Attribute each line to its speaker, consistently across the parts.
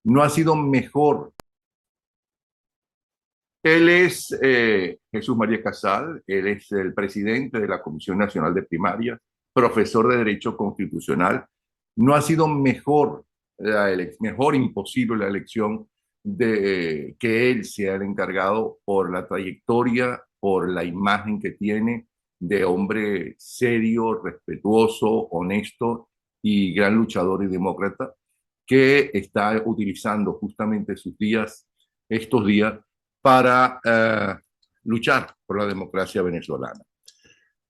Speaker 1: no ha sido mejor. Él es Jesús María Casal, él es el presidente de la Comisión Nacional de Primarias, profesor de Derecho Constitucional. No ha sido mejor, mejor imposible la elección de que él sea el encargado por la trayectoria, por la imagen que tiene de hombre serio, respetuoso, honesto y gran luchador y demócrata, que está utilizando justamente sus días, estos días, para luchar por la democracia venezolana.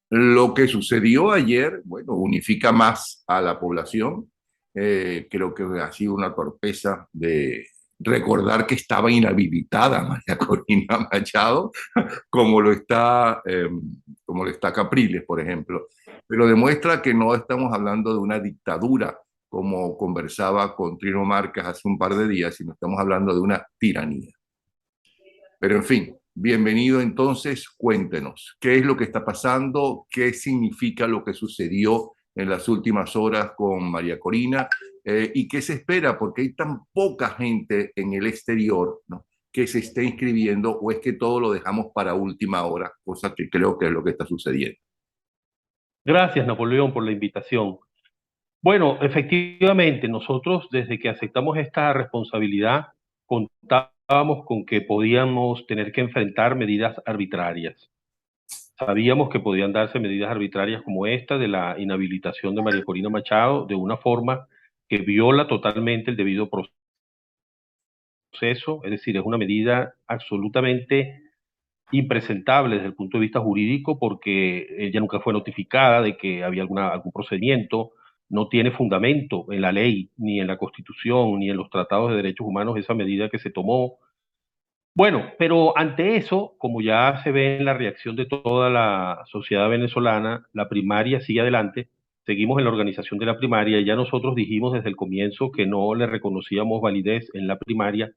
Speaker 1: Lo que sucedió ayer, bueno, unifica más a la población. Creo que ha sido una torpeza de recordar que estaba inhabilitada María Corina Machado, como lo está Capriles, por ejemplo. Pero demuestra que no estamos hablando de una dictadura, como conversaba con Trino Marcas hace un par de días, sino estamos hablando de una tiranía. Pero en fin, bienvenido entonces, cuéntenos, ¿qué es lo que está pasando? ¿Qué significa lo que sucedió en las últimas horas con María Corina? ¿Y qué se espera? Porque hay tan poca gente en el exterior, ¿no?, que se esté inscribiendo, o es que todo lo dejamos para última hora, cosa que creo que es lo que está sucediendo.
Speaker 2: Gracias, Napoleón, por la invitación. Bueno, efectivamente, nosotros desde que aceptamos esta responsabilidad contábamos con que podíamos tener que enfrentar medidas arbitrarias. Sabíamos que podían darse medidas arbitrarias como esta de la inhabilitación de María Corina Machado de una forma que viola totalmente el debido proceso, es decir, es una medida absolutamente impresentable desde el punto de vista jurídico porque ella nunca fue notificada de que había algún procedimiento, no tiene fundamento en la ley, ni en la Constitución, ni en los tratados de derechos humanos esa medida que se tomó. Bueno, pero ante eso, como ya se ve en la reacción de toda la sociedad venezolana, la primaria sigue adelante, seguimos en la organización de la primaria y ya nosotros dijimos desde el comienzo que no le reconocíamos validez en la primaria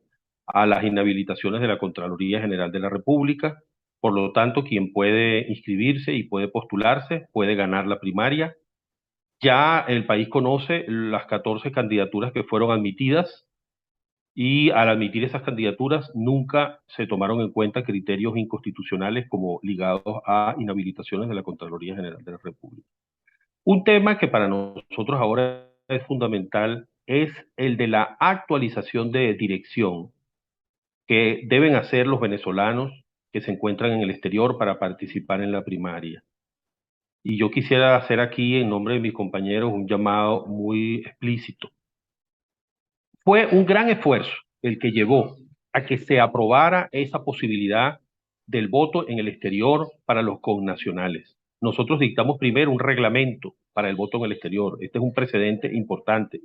Speaker 2: a las inhabilitaciones de la Contraloría General de la República. Por lo tanto, quien puede inscribirse y puede postularse puede ganar la primaria. Ya el país conoce las 14 candidaturas que fueron admitidas y al admitir esas candidaturas nunca se tomaron en cuenta criterios inconstitucionales como ligados a inhabilitaciones de la Contraloría General de la República. Un tema que para nosotros ahora es fundamental es el de la actualización de dirección que deben hacer los venezolanos que se encuentran en el exterior para participar en la primaria. Y yo quisiera hacer aquí, en nombre de mis compañeros, un llamado muy explícito. Fue un gran esfuerzo el que llevó a que se aprobara esa posibilidad del voto en el exterior para los connacionales. Nosotros dictamos primero un reglamento para el voto en el exterior. Este es un precedente importante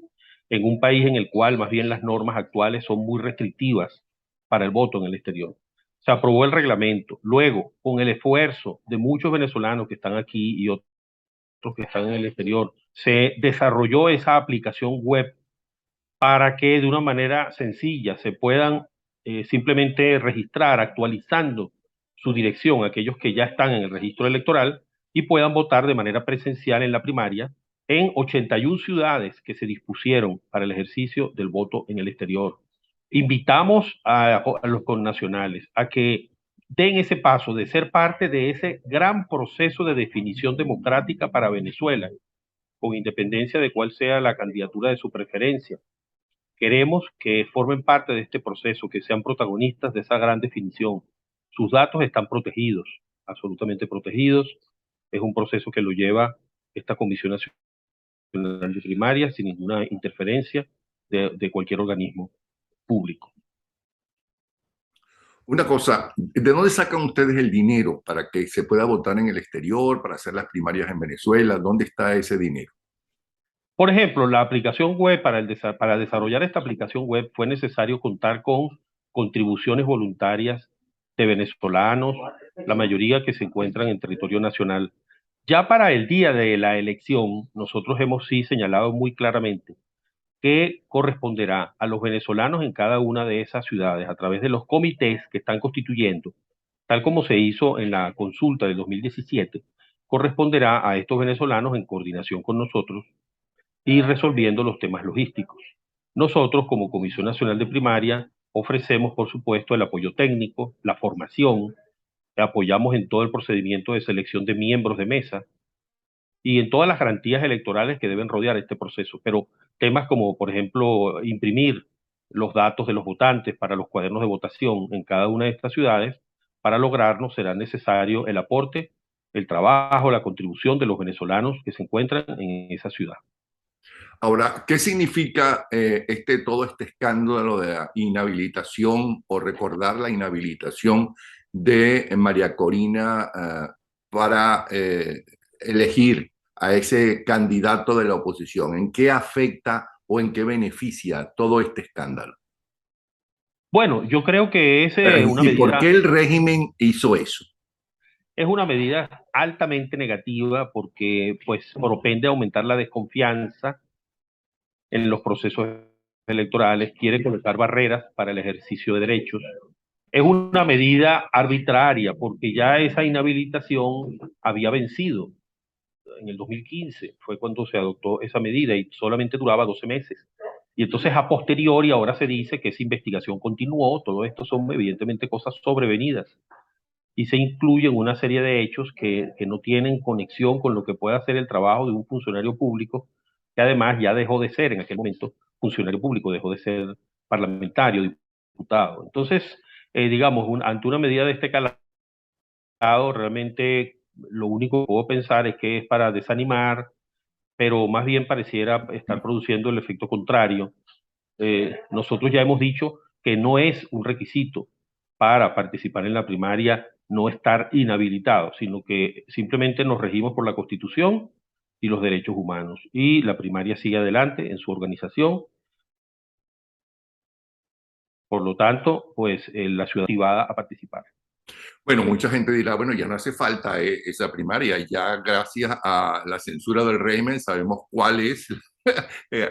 Speaker 2: en un país en el cual más bien las normas actuales son muy restrictivas para el voto en el exterior. Se aprobó el reglamento. Luego, con el esfuerzo de muchos venezolanos que están aquí y otros que están en el exterior, se desarrolló esa aplicación web para que de una manera sencilla se puedan simplemente registrar actualizando su dirección aquellos que ya están en el registro electoral y puedan votar de manera presencial en la primaria en 81 ciudades que se dispusieron para el ejercicio del voto en el exterior. Invitamos a los connacionales a que den ese paso de ser parte de ese gran proceso de definición democrática para Venezuela, con independencia de cuál sea la candidatura de su preferencia. Queremos que formen parte de este proceso, que sean protagonistas de esa gran definición. Sus datos están protegidos, absolutamente protegidos. Es un proceso que lo lleva esta Comisión Nacional de Primaria sin ninguna interferencia de cualquier organismo público.
Speaker 1: Una cosa, ¿de dónde sacan ustedes el dinero para que se pueda votar en el exterior, para hacer las primarias en Venezuela? ¿Dónde está ese dinero?
Speaker 2: Por ejemplo, la aplicación web, para desarrollar esta aplicación web fue necesario contar con contribuciones voluntarias de venezolanos, la mayoría que se encuentran en territorio nacional. Ya para el día de la elección, nosotros hemos sí señalado muy claramente que corresponderá a los venezolanos en cada una de esas ciudades a través de los comités que están constituyendo, tal como se hizo en la consulta del 2017, corresponderá a estos venezolanos en coordinación con nosotros ir resolviendo los temas logísticos. Nosotros, como Comisión Nacional de Primaria, ofrecemos, por supuesto, el apoyo técnico, la formación, apoyamos en todo el procedimiento de selección de miembros de mesa y en todas las garantías electorales que deben rodear este proceso. Pero temas como, por ejemplo, imprimir los datos de los votantes para los cuadernos de votación en cada una de estas ciudades, para lograrlo será necesario el aporte, el trabajo, la contribución de los venezolanos que se encuentran en esa ciudad.
Speaker 1: Ahora, ¿qué significa todo este escándalo de la inhabilitación o recordar la inhabilitación de María Corina para elegir a ese candidato de la oposición? ¿En qué afecta o en qué beneficia todo este escándalo?
Speaker 2: Bueno, yo creo que
Speaker 1: ¿Y por qué el régimen hizo eso?
Speaker 2: es una medida altamente negativa porque pues propende aumentar la desconfianza en los procesos electorales, quiere colocar barreras para el ejercicio de derechos. Es una medida arbitraria porque ya esa inhabilitación había vencido. En el 2015 fue cuando se adoptó esa medida y solamente duraba 12 meses. Y entonces a posteriori ahora se dice que esa investigación continuó, todo esto son evidentemente cosas sobrevenidas y se incluyen una serie de hechos que no tienen conexión con lo que pueda ser el trabajo de un funcionario público, que además ya dejó de ser en aquel momento funcionario público, dejó de ser parlamentario, diputado. Entonces, digamos, ante una medida de este calado, realmente lo único que puedo pensar es que es para desanimar, pero más bien pareciera estar produciendo el efecto contrario. Nosotros ya hemos dicho que no es un requisito para participar en la primaria no estar inhabilitado, sino que simplemente nos regimos por la Constitución y los derechos humanos. Y la primaria sigue adelante en su organización. Por lo tanto, pues la ciudad privada a participar.
Speaker 1: Bueno, mucha gente dirá, bueno, ya no hace falta esa primaria, ya gracias a la censura del régimen sabemos cuál es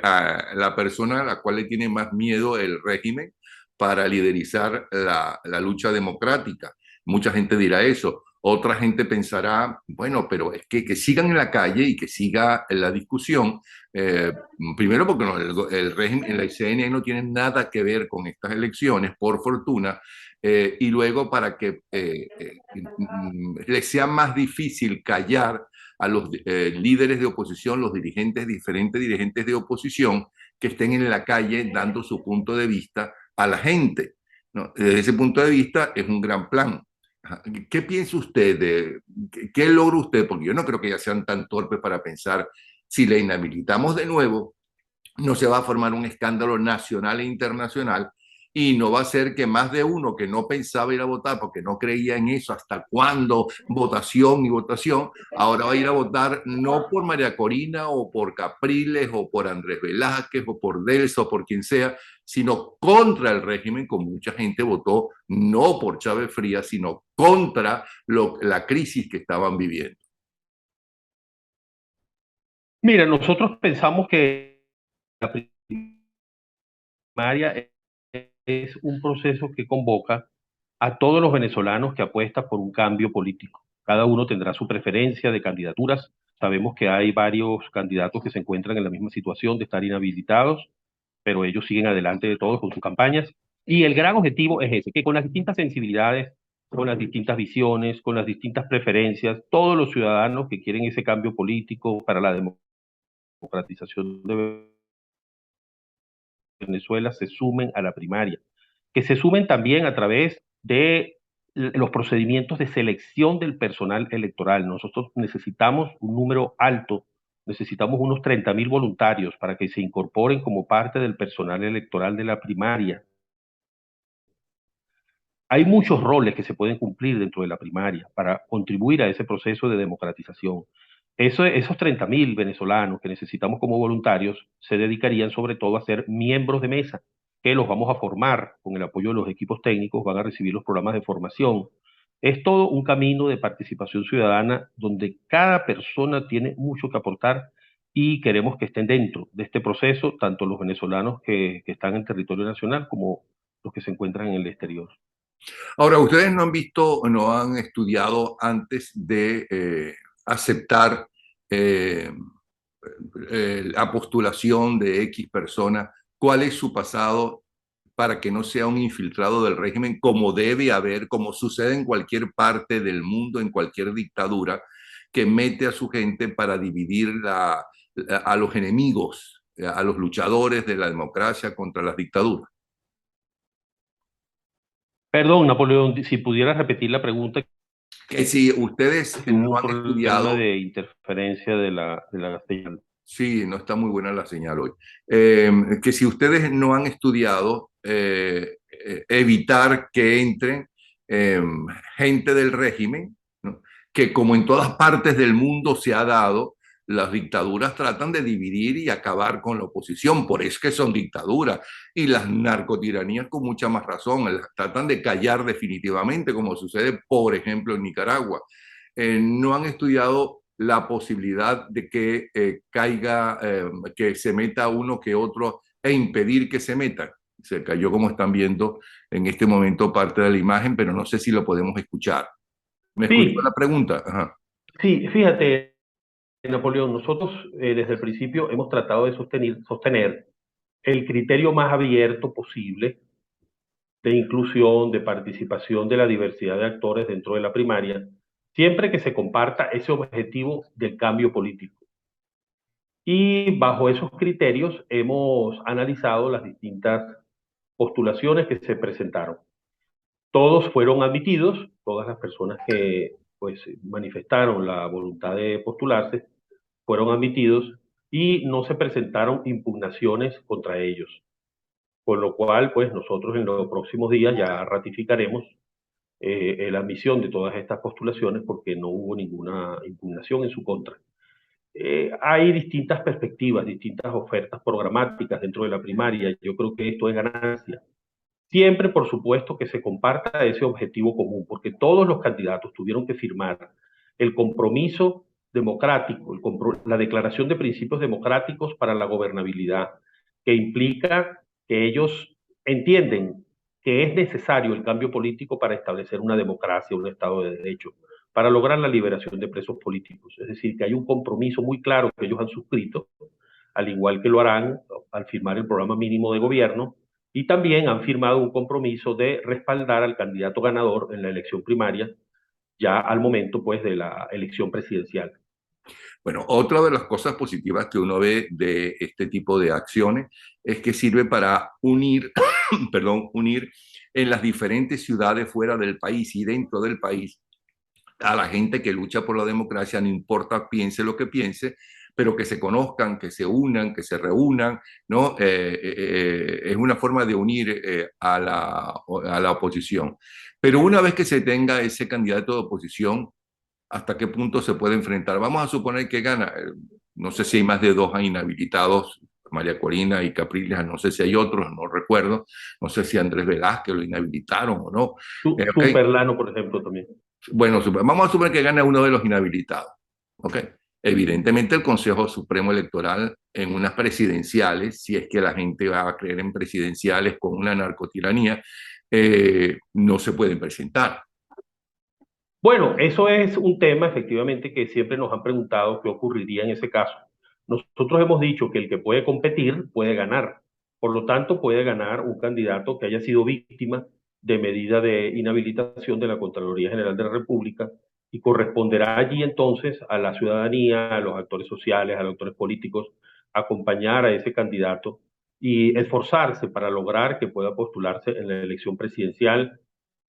Speaker 1: a la persona a la cual le tiene más miedo el régimen para liderizar la lucha democrática. Mucha gente dirá eso. Otra gente pensará, bueno, pero es que sigan en la calle y que siga la discusión. Eh, Primero porque no, el régimen, la ICN no tiene nada que ver con estas elecciones, por fortuna, y luego para que les sea más difícil callar a los líderes de oposición, los dirigentes, diferentes dirigentes de oposición que estén en la calle dando su punto de vista a la gente, ¿no? Desde ese punto de vista es un gran plan. ¿Qué piensa usted? ¿Qué logra usted? Porque yo no creo que ya sean tan torpes para pensar si le inhabilitamos de nuevo, no se va a formar un escándalo nacional e internacional y no va a ser que más de uno que no pensaba ir a votar porque no creía en eso, hasta cuándo, votación y votación, ahora va a ir a votar no por María Corina o por Capriles o por Andrés Velázquez o por Delso o por quien sea, sino contra el régimen, como mucha gente votó no por Chávez Frías, sino contra la crisis que estaban viviendo.
Speaker 2: Mira, nosotros pensamos que la primaria es un proceso que convoca a todos los venezolanos que apuestan por un cambio político. Cada uno tendrá su preferencia de candidaturas. Sabemos que hay varios candidatos que se encuentran en la misma situación de estar inhabilitados, pero ellos siguen adelante de todos con sus campañas. Y el gran objetivo es ese, que con las distintas sensibilidades, con las distintas visiones, con las distintas preferencias, todos los ciudadanos que quieren ese cambio político para la democratización de Venezuela se sumen a la primaria, que se sumen también a través de los procedimientos de selección del personal electoral. Nosotros necesitamos un número alto, necesitamos unos 30.000 voluntarios para que se incorporen como parte del personal electoral de la primaria. Hay muchos roles que se pueden cumplir dentro de la primaria para contribuir a ese proceso de democratización. Esos 30.000 venezolanos que necesitamos como voluntarios se dedicarían sobre todo a ser miembros de mesa, que los vamos a formar con el apoyo de los equipos técnicos, van a recibir los programas de formación. Es todo un camino de participación ciudadana donde cada persona tiene mucho que aportar y queremos que estén dentro de este proceso, tanto los venezolanos que están en territorio nacional como los que se encuentran en el exterior.
Speaker 1: Ahora, ustedes no han visto, no han estudiado antes de aceptar eh, la postulación de X persona cuál es su pasado para que no sea un infiltrado del régimen como debe haber, como sucede en cualquier parte del mundo, en cualquier dictadura, que mete a su gente para dividir a los enemigos, a los luchadores de la democracia contra las dictaduras.
Speaker 2: Perdón, Napoleón, si pudieras repetir la pregunta,
Speaker 1: Que si ustedes
Speaker 2: que
Speaker 1: no
Speaker 2: hubo un
Speaker 1: han
Speaker 2: problema
Speaker 1: estudiado,
Speaker 2: de interferencia de la señal.
Speaker 1: sí, no está muy buena la señal hoy, que si ustedes no han estudiado, evitar que entren eh, gente del régimen, ¿no? Que como en todas partes del mundo se ha dado, las dictaduras tratan de dividir y acabar con la oposición, por eso que son dictaduras, y las narcotiranías con mucha más razón, las tratan de callar definitivamente, como sucede, por ejemplo, en Nicaragua. No han estudiado la posibilidad de que caiga, que se meta uno que otro e impedir que se metan. Se cayó, como están viendo en este momento, parte de la imagen, pero no sé si lo podemos escuchar. ¿Me escuchó la
Speaker 2: Sí,
Speaker 1: pregunta? Ajá.
Speaker 2: sí, fíjate, Napoleón, nosotros desde el principio hemos tratado de sostener el criterio más abierto posible de inclusión, de participación de la diversidad de actores dentro de la primaria, siempre que se comparta ese objetivo del cambio político. Y bajo esos criterios hemos analizado las distintas postulaciones que se presentaron. Todos fueron admitidos, todas las personas que pues manifestaron la voluntad de postularse fueron admitidos y no se presentaron impugnaciones contra ellos. Con lo cual, pues nosotros en los próximos días ya ratificaremos la admisión de todas estas postulaciones porque no hubo ninguna impugnación en su contra. Hay distintas perspectivas, distintas ofertas programáticas dentro de la primaria. Yo creo que esto es ganancia. Siempre, por supuesto, que se comparta ese objetivo común, porque todos los candidatos tuvieron que firmar el compromiso democrático, la declaración de principios democráticos para la gobernabilidad, que implica que ellos entienden que es necesario el cambio político para establecer una democracia, un Estado de Derecho, para lograr la liberación de presos políticos. Es decir, que hay un compromiso muy claro que ellos han suscrito, al igual que lo harán al firmar el programa mínimo de gobierno, y también han firmado un compromiso de respaldar al candidato ganador en la elección primaria, ya al momento pues de la elección presidencial.
Speaker 1: Bueno, otra de las cosas positivas que uno ve de este tipo de acciones es que sirve para unir, perdón, unir en las diferentes ciudades fuera del país y dentro del país a la gente que lucha por la democracia, no importa piense lo que piense, pero que se conozcan, que se unan, que se reúnan, ¿no? Es una forma de unir a la oposición. Pero una vez que se tenga ese candidato de oposición, ¿hasta qué punto se puede enfrentar? Vamos a suponer que gana. No sé si hay más de dos inhabilitados, María Corina y Capriles, no sé si hay otros, no recuerdo. No sé si Andrés Velázquez lo inhabilitaron o no. Okay.
Speaker 2: Superlano, por ejemplo, también.
Speaker 1: Bueno, vamos a suponer que gana uno de los inhabilitados. ¿Ok? Evidentemente el Consejo Supremo Electoral en unas presidenciales, si es que la gente va a creer en presidenciales con una narcotiranía, no se pueden presentar.
Speaker 2: Bueno, eso es un tema efectivamente que siempre nos han preguntado qué ocurriría en ese caso. Nosotros hemos dicho que el que puede competir puede ganar. Por lo tanto, puede ganar un candidato que haya sido víctima de medida de inhabilitación de la Contraloría General de la República y corresponderá allí entonces a la ciudadanía, a los actores sociales, a los actores políticos, acompañar a ese candidato y esforzarse para lograr que pueda postularse en la elección presidencial.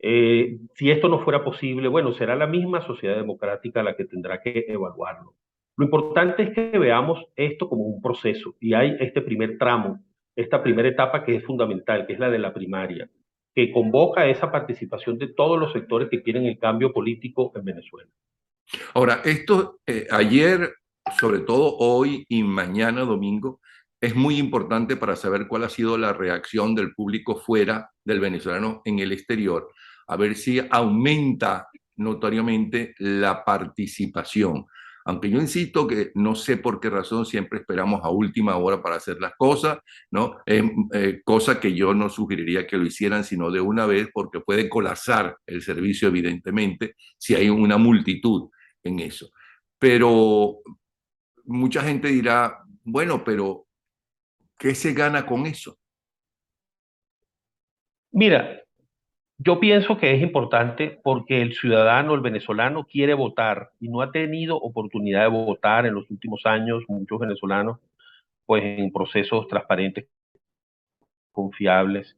Speaker 2: Si esto no fuera posible, bueno, será la misma sociedad democrática la que tendrá que evaluarlo. Lo importante es que veamos esto como un proceso y hay este primer tramo, esta primera etapa que es fundamental, que es la de la primaria, que convoca esa participación de todos los sectores que quieren el cambio político en Venezuela.
Speaker 1: Ahora, esto ayer, sobre todo hoy y mañana domingo, es muy importante para saber cuál ha sido la reacción del público fuera del venezolano en el exterior, a ver si aumenta notoriamente la participación. Aunque yo insisto que no sé por qué razón siempre esperamos a última hora para hacer las cosas, ¿no? Cosa que yo no sugeriría que lo hicieran sino de una vez porque puede colapsar el servicio evidentemente si hay una multitud en eso. Pero mucha gente dirá, bueno, pero ¿qué se gana con eso?
Speaker 2: Mira, yo pienso que es importante porque el ciudadano, el venezolano, quiere votar y no ha tenido oportunidad de votar en los últimos años, muchos venezolanos, pues en procesos transparentes, confiables.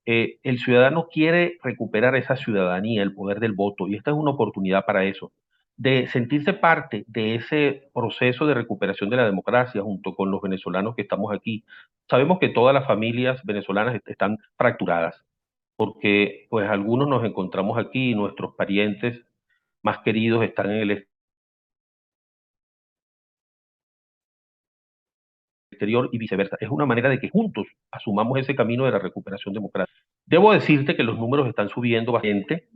Speaker 2: El ciudadano quiere recuperar esa ciudadanía, el poder del voto, y esta es una oportunidad para eso, de sentirse parte de ese proceso de recuperación de la democracia junto con los venezolanos que estamos aquí. Sabemos que todas las familias venezolanas están fracturadas, porque pues algunos nos encontramos aquí, nuestros parientes más queridos están en el exterior y viceversa. Es una manera de que juntos asumamos ese camino de la recuperación democrática. Debo decirte que los números están subiendo bastante,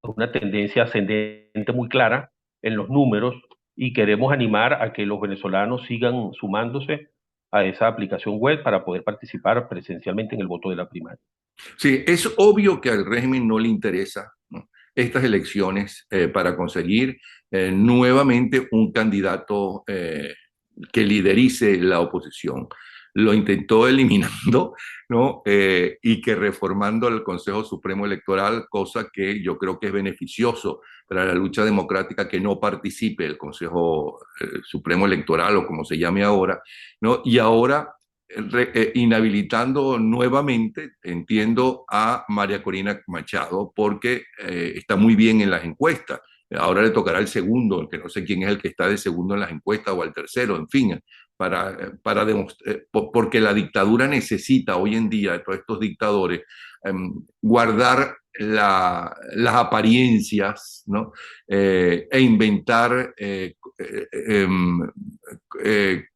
Speaker 2: una tendencia ascendente muy clara en los números y queremos animar a que los venezolanos sigan sumándose a esa aplicación web para poder participar presencialmente en el voto de la primaria.
Speaker 1: Sí, es obvio que al régimen no le interesa, ¿no?, estas elecciones para conseguir nuevamente un candidato que liderice la oposición. Lo intentó eliminando, ¿no? Y que reformando el Consejo Supremo Electoral, cosa que yo creo que es beneficioso para la lucha democrática que no participe el Consejo Supremo Electoral o como se llame ahora, ¿no? Y ahora inhabilitando nuevamente, entiendo, a María Corina Machado, porque está muy bien en las encuestas. Ahora le tocará el segundo, que no sé quién es el que está de segundo en las encuestas, o al tercero, en fin, para demostrar, porque la dictadura necesita hoy en día, de todos estos dictadores, guardar las apariencias, ¿no? E inventar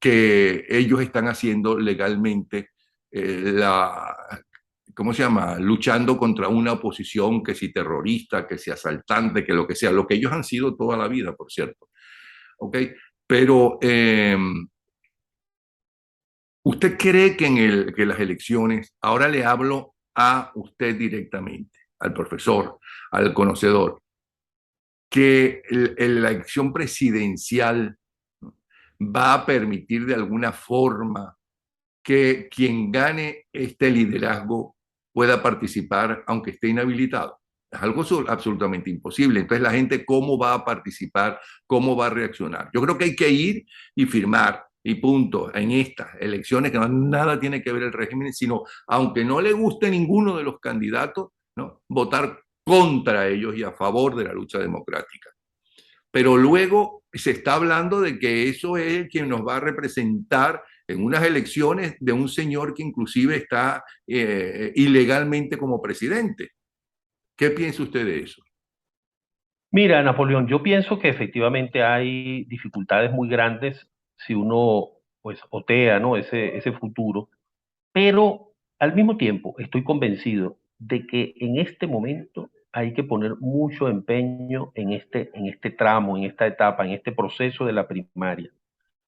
Speaker 1: que ellos están haciendo legalmente la, ¿cómo se llama? Luchando contra una oposición que si terrorista, que si asaltante, que lo que sea, lo que ellos han sido toda la vida, por cierto. ¿Ok? Pero, ¿usted cree que que las elecciones, ahora le hablo a usted directamente, al profesor, al conocedor, que la elección presidencial, ¿no?, va a permitir de alguna forma que quien gane este liderazgo pueda participar aunque esté inhabilitado? Es algo absolutamente imposible. Entonces, la gente, ¿cómo va a participar? ¿Cómo va a reaccionar? Yo creo que hay que ir y firmar y punto en estas elecciones que nada tiene que ver el régimen, sino, aunque no le guste ninguno de los candidatos, ¿no?, votar contra ellos y a favor de la lucha democrática. Pero luego se está hablando de que eso es quien nos va a representar en unas elecciones de un señor que inclusive está ilegalmente como presidente. ¿Qué piensa usted de eso?
Speaker 2: Mira, Napoleón, yo pienso que efectivamente hay dificultades muy grandes si uno pues otea, ¿no?, ese futuro, pero al mismo tiempo estoy convencido de que en este momento hay que poner mucho empeño en este tramo, en esta etapa, en este proceso de la primaria.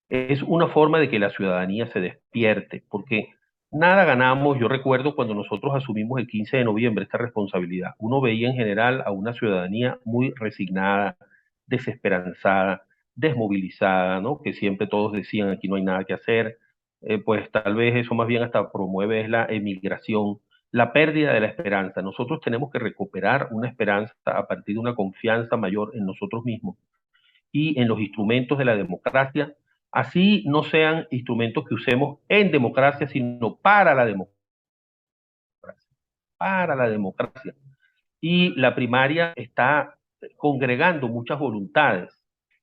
Speaker 2: Es una forma de que la ciudadanía se despierte, porque nada ganamos. Yo recuerdo cuando nosotros asumimos el 15 de noviembre esta responsabilidad, uno veía en general a una ciudadanía muy resignada, desesperanzada, desmovilizada, ¿no? Que siempre todos decían aquí no hay nada que hacer. Pues tal vez eso más bien hasta promueve es la emigración, la pérdida de la esperanza. Nosotros tenemos que recuperar una esperanza a partir de una confianza mayor en nosotros mismos y en los instrumentos de la democracia, así no sean instrumentos que usemos en democracia, sino para la democracia. Y la primaria está congregando muchas voluntades.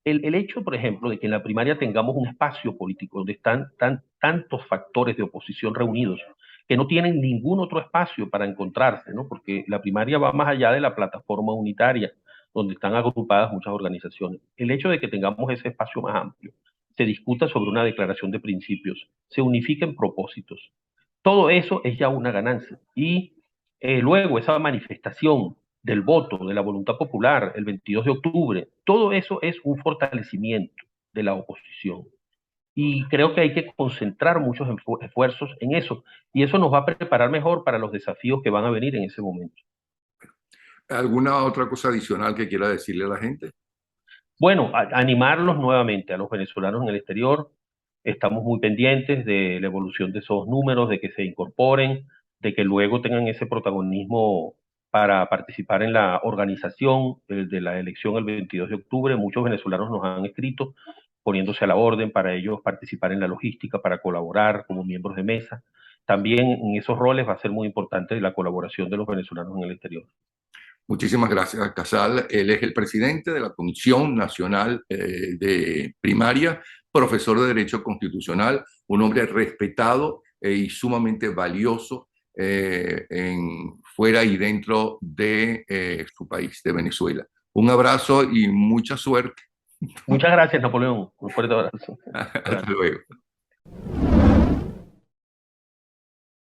Speaker 2: El hecho, por ejemplo, de que en la primaria tengamos un espacio político donde están tantos factores de oposición reunidos, que no tienen ningún otro espacio para encontrarse, ¿no? Porque la primaria va más allá de la plataforma unitaria, donde están agrupadas muchas organizaciones. El hecho de que tengamos ese espacio más amplio, se discuta sobre una declaración de principios, se unifiquen propósitos, todo eso es ya una ganancia. Y luego esa manifestación del voto, de la voluntad popular, el 22 de octubre, todo eso es un fortalecimiento de la oposición. Y creo que hay que concentrar muchos esfuerzos en eso. Y eso nos va a preparar mejor para los desafíos que van a venir en ese momento.
Speaker 1: ¿Alguna otra cosa adicional que quiera decirle a la gente?
Speaker 2: Bueno, animarlos nuevamente a los venezolanos en el exterior. Estamos muy pendientes de la evolución de esos números, de que se incorporen. de que luego tengan ese protagonismo para participar en la organización de la elección el 22 de octubre. Muchos venezolanos nos han escrito poniéndose a la orden para ellos participar en la logística, para colaborar como miembros de mesa. También en esos roles va a ser muy importante la colaboración de los venezolanos en el exterior.
Speaker 1: Muchísimas gracias, Casal. Él es el presidente de la Comisión Nacional de Primaria, profesor de Derecho Constitucional, un hombre respetado y sumamente valioso fuera y dentro de su país, de Venezuela. Un abrazo y mucha suerte.
Speaker 2: Muchas gracias, Napoleón. Un fuerte abrazo.
Speaker 1: Hasta luego.